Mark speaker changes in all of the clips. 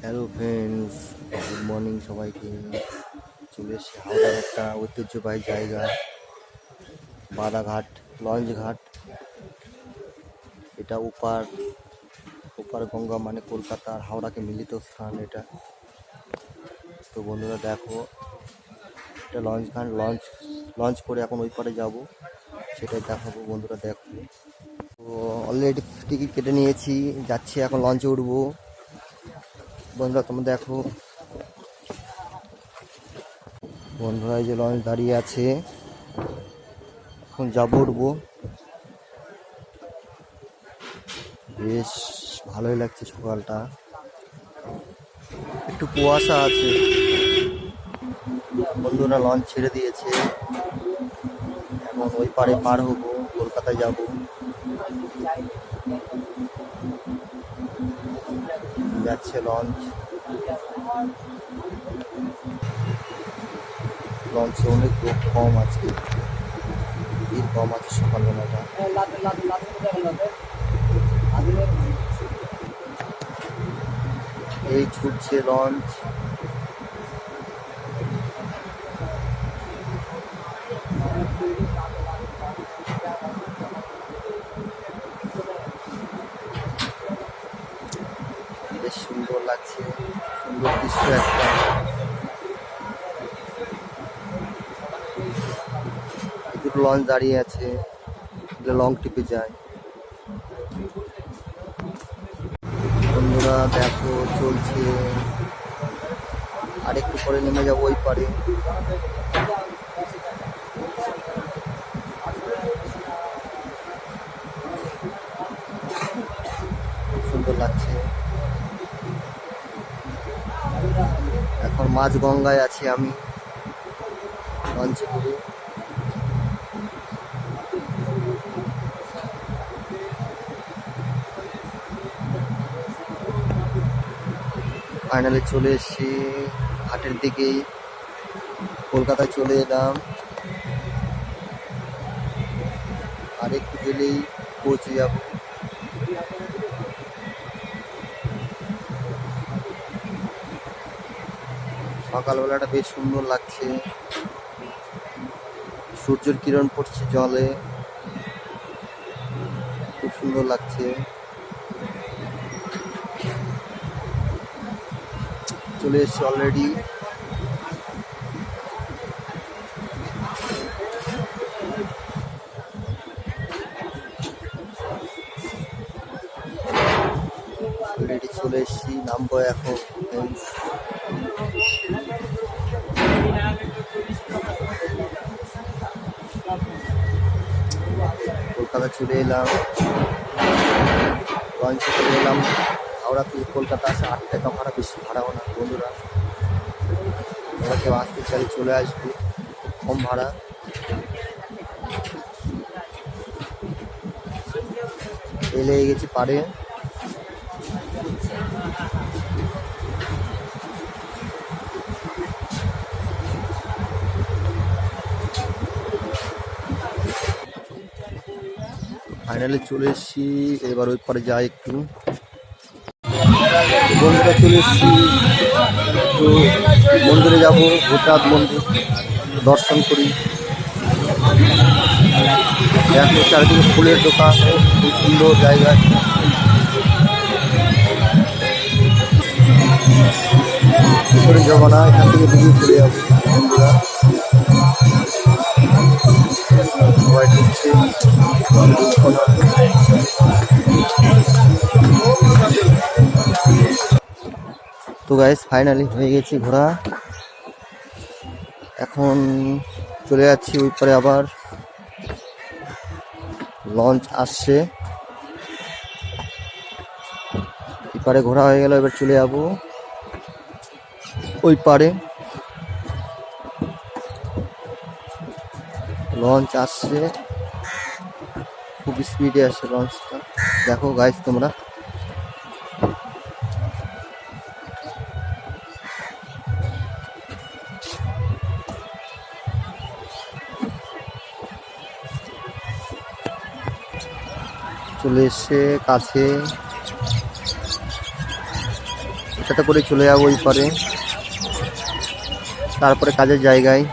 Speaker 1: Hello friends, good morning সবাইকে। চলে এসেছি হাওড়ার একটা ঐতিহ্যবাহী জায়গা, বাদাঘাট লঞ্চ ঘাট। এটা ওপার ওপার গঙ্গা, মানে কলকাতা আর হাওড়াকে মিলিত স্থান এটা। তো বন্ধুরা দেখো, এটা লঞ্চ ঘাট। লঞ্চ করে এখন ওই পারে যাবো, সেটাই দেখাবো। বন্ধুরা দেখো, তো অলরেডি টিকিট কেটে নিয়েছি, যাচ্ছি এখন লঞ্চে উঠবো। বন্ধুরা তোমরা দেখো, বন্ধুরা এই যে লঞ্চ দাঁড়িয়ে আছে, এখন যাবো, উঠবো। বেশ ভালোই লাগছে, সকালটা একটু কুয়াশা আছে। বন্ধুরা লঞ্চ ছেড়ে দিয়েছে, এখন ওই পারে পার হবো, কলকাতায় যাব। যাচ্ছে লঞ্চ, লঞ্চে অনেক লোক কম আছে, ভিড় কম আছে সকালবেলাটা। এই ছুটছে লঞ্চ। বেশ সুন্দর লাগছে, সুন্দর দৃশ্য একটা। দুটো লঞ্চ দাঁড়িয়ে আছে, লং ট্রিপে যায়। বন্ধুরা দেখো চলছে, আর একটু পরে নেমে যাবো ওই পারে। সুন্দর লাগছে। এখন মাঝ গঙ্গায় আছি আমি, লঞ্চে করে। ফাইনালি চলে এসেছি ঘাটের দিকেই, কলকাতায় চলে এলাম। আর একটু গেলেই পৌঁছে যাব। সকালবেলাটা বেশ সুন্দর লাগছে, সূর্যের কিরণ পড়ছে জলে, খুব সুন্দর লাগছে। চলে এসেছি অলরেডি। অলরেডি চলে এসেছি, নামবো এখন। কলকাতা চলে এলাম, লঞ্চে চলে এলাম। হাওড়া থেকে কলকাতা আসে 8 টাকা ভাড়া, বেশি ভাড়াও না। বন্ধুরা ওরা কেউ আসতে চাই চলে আসবে, কম ভাড়া। এলে গেছি পারে। ফাইনালি চলে এসেছি, এবার ওই পারে যাই একটু। বন্ধুরা চলে এসেছি, তো মন্দিরে যাবো, ভূতনাথ মন্দির দর্শন করি। দেখো চারিদিকে ফুলের দোকান, খুব সুন্দর জায়গা। করে যাবো না, এখান থেকে বেরিয়ে চলে যাবো। বন্ধুরা সবাই ঢুকছে। তো গাইস ফাইনালি হয়ে গেছি ঘোরা, এখন চলে যাচ্ছি ওই পারে। আবার লঞ্চ আসছে, এপারে ঘোরা হয়ে গেল, এবার চলে যাবো ওই পারে। লঞ্চ আসছে, খুব স্পিডে আসছে লঞ্চটা, দেখো গাইস তোমরা। চলে এসছে কাছে, একসাথে করে চলে যাবো ওই পারে, তারপরে কাজের জায়গায়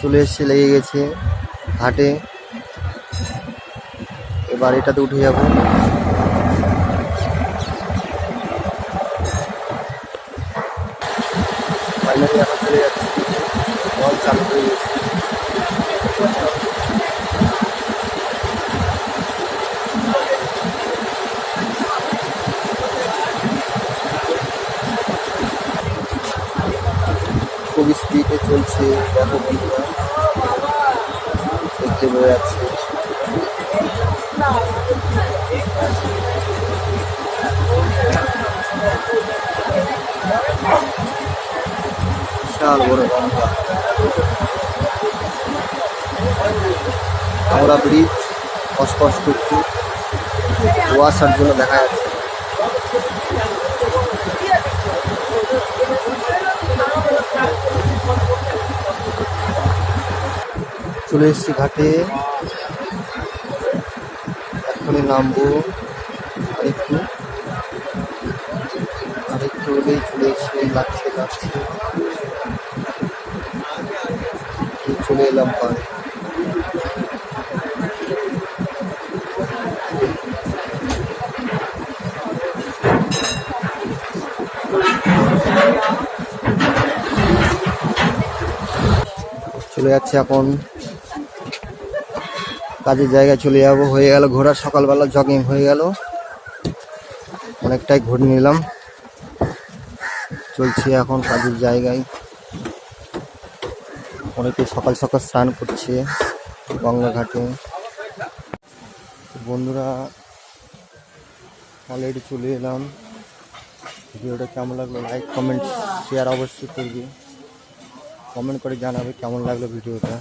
Speaker 1: চলে এসছে, লেগে গেছে ঘাটে। এবার এটাতে উঠে যাব। ফাইনালি এখন চলে যাচ্ছি, জল চালু হয়ে গেছে। খুবই স্পিডে চলছে, দেখো বন্ধুরা, দেখতে বোঝা যাচ্ছে। বিশাল বড় গঙ্গা, হাওড়া ব্রিজ অস্পষ্ট একটু কুয়াশার জন্য দেখা যাচ্ছে। চলে এসেছি ঘাটে, এখনই নামবো। আরেকটু আরেকটু হলেই চলে এসে লাগছে চলে এলাম পাড়ে। চলে যাচ্ছে এখন কাজের জায়গায় চলে যাবো। হয়ে গেল ঘোরার, সকালবেলা জগিং হয়ে গেল, অনেকটাই ঘুরে নিলাম। চলছে এখন কাজের জায়গায়। অনেকে সকাল সকাল স্নান করছে গঙ্গা ঘাটে। বন্ধুরা অলরেডি চলে এলাম। ভিডিওটা কেমন লাগলো লাইক কমেন্ট শেয়ার অবশ্যই করবে, কমেন্ট করে জানাবে কেমন লাগলো ভিডিওটা।